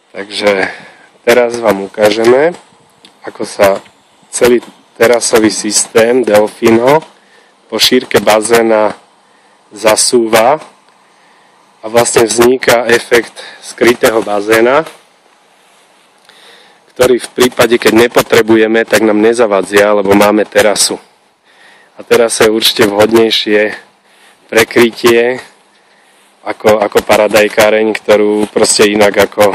Takže teraz vám ukážeme, ako sa celý terasový systém Delfino po šírke bazéna zasúva a vlastne vzniká efekt skrytého bazéna, ktorý v prípade, keď nepotrebujeme, tak nám nezavadzia, lebo máme terasu. A terasa je určite vhodnejšie prekrytie ako paradajkáreň, ktorú proste inak ako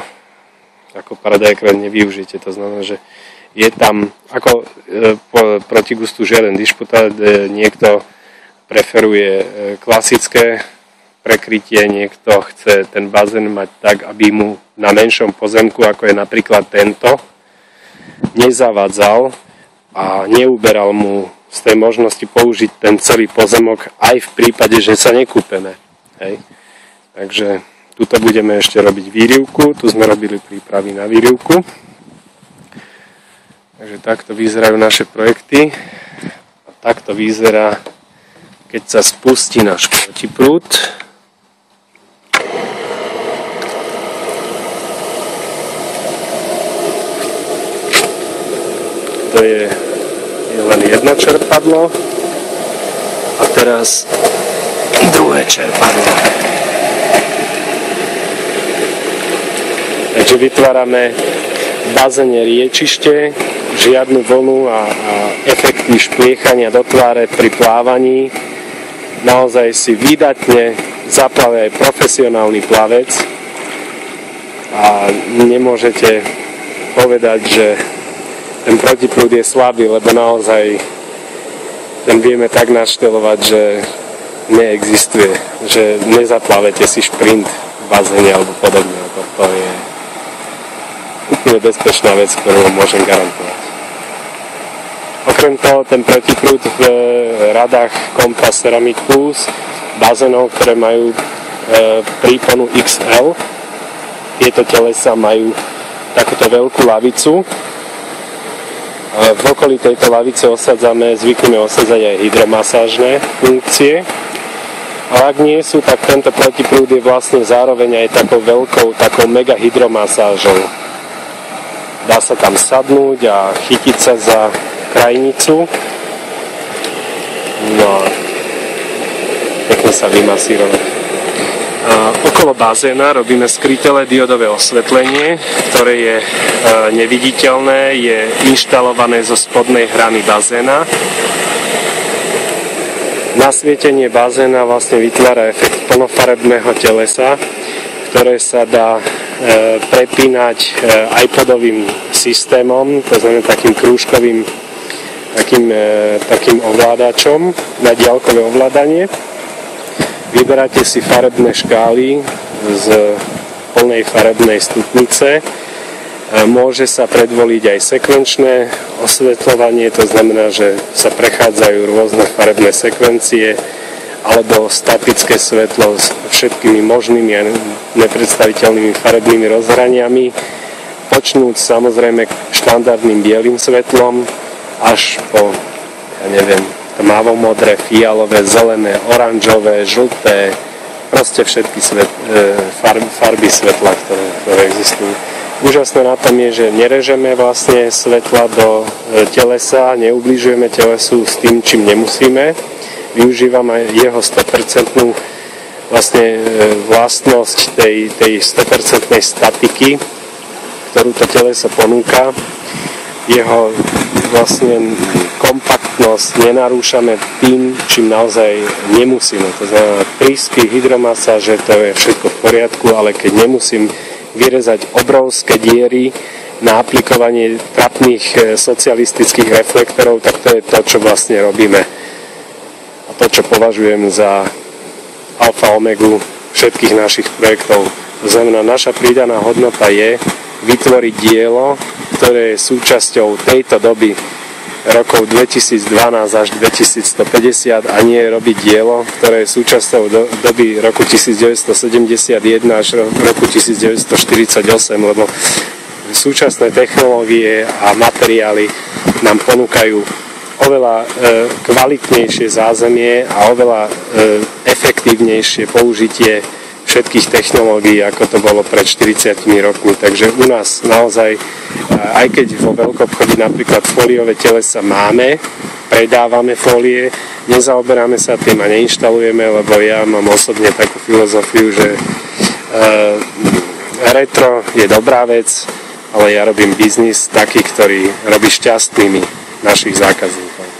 paradajkáreň nevyužite. To znamená, že je tam proti gustu žiaden dišputát, niekto preferuje klasické prekrytie, niekto chce ten bazén mať tak, aby mu na menšom pozemku, ako je napríklad tento, nezavadzal a neuberal mu z tej možnosti použiť ten celý pozemok aj v prípade, že sa nekúpeme. Hej. Takže tuto budeme ešte robiť výrivku, tu sme robili prípravy na výrivku. Takže takto vyzerajú naše projekty a takto vyzerá, keď sa spustí náš protiprúd. To je len jedno čerpadlo a teraz druhé čerpadlo. Takže vytvárame v bazéne riečište, žiadnu vlnu a efekty špliechania do tváre pri plávaní. Naozaj si výdatne zaplaví aj profesionálny plavec a nemôžete povedať, že ten protiprúd je slabý, lebo naozaj ten vieme tak naštelovať, že neexistuje, že nezaplavete si šprint v bazéne alebo podobne. To je úplne bezpečná vec, ktorú môžem garantovať. Okrem toho, ten protiprúd v radách Kompas Ceramic Plus, bazénov, ktoré majú príponu XL, tieto telesa majú takúto veľkú lavicu. V okolí tejto lavice zvykneme osadzať aj hydromasážne funkcie. A ak nie sú, tak tento protiprúd je vlastne zároveň aj takou mega hydromasážou. Dá sa tam sadnúť a chytiť sa za krajnicu. No a pekne sa vymasírovať. Okolo bazéna robíme skryté diodové osvetlenie, ktoré je neviditeľné, je inštalované zo spodnej hrany bazéna. Nasvietenie bazéna vlastne vytvára efekt plnofarebného telesa, ktoré sa dá prepínať iPodovým systémom, to znamená takým krúžkovým takým ovládačom na diaľkové ovládanie. Vyberáte si farebné škály z plnej farebnej stupnice. Môže sa predvoliť aj sekvenčné osvetľovanie, to znamená, že sa prechádzajú rôzne farebné sekvencie alebo statické svetlo s všetkými možnými a nepredstaviteľnými farebnými rozhraniami. Počnúť samozrejme štandardným bielým svetlom až po, tmavo-modré, fialové, zelené, oranžové, žlté, proste všetky farby svetla, ktoré existujú. Úžasné na tom je, že nerežeme vlastne svetla do telesa, neubližujeme telesu s tým, čím nemusíme. Využívame jeho 100% vlastnosť tej 100% statiky, ktorú to teleso ponúka. Jeho vlastne kompaktnosť nenarúšame tým, čím naozaj nemusíme. To znamená, prísky, hydromasáže, to je všetko v poriadku, ale keď nemusím vyrezať obrovské diery na aplikovanie trapných socialistických reflektorov, tak to je to, čo vlastne robíme. A to, čo považujem za alfa omegu všetkých našich projektov. To znamená, naša pridaná hodnota je vytvoriť dielo, ktoré je súčasťou tejto doby rokov 2012 až 2150 a nie robiť dielo, ktoré je súčasťou doby roku 1971 až roku 1948, lebo súčasné technológie a materiály nám ponúkajú oveľa kvalitnejšie zázemie a oveľa efektívnejšie použitie všetkých technológií, ako to bolo pred 40 rokmi. Takže u nás naozaj, aj keď vo veľkoobchode napríklad fóliové telesa máme, predávame fólie, nezaoberáme sa tým a neinštalujeme, lebo ja mám osobne takú filozofiu, že retro je dobrá vec, ale ja robím biznis taký, ktorý robí šťastnými našich zákazníkov.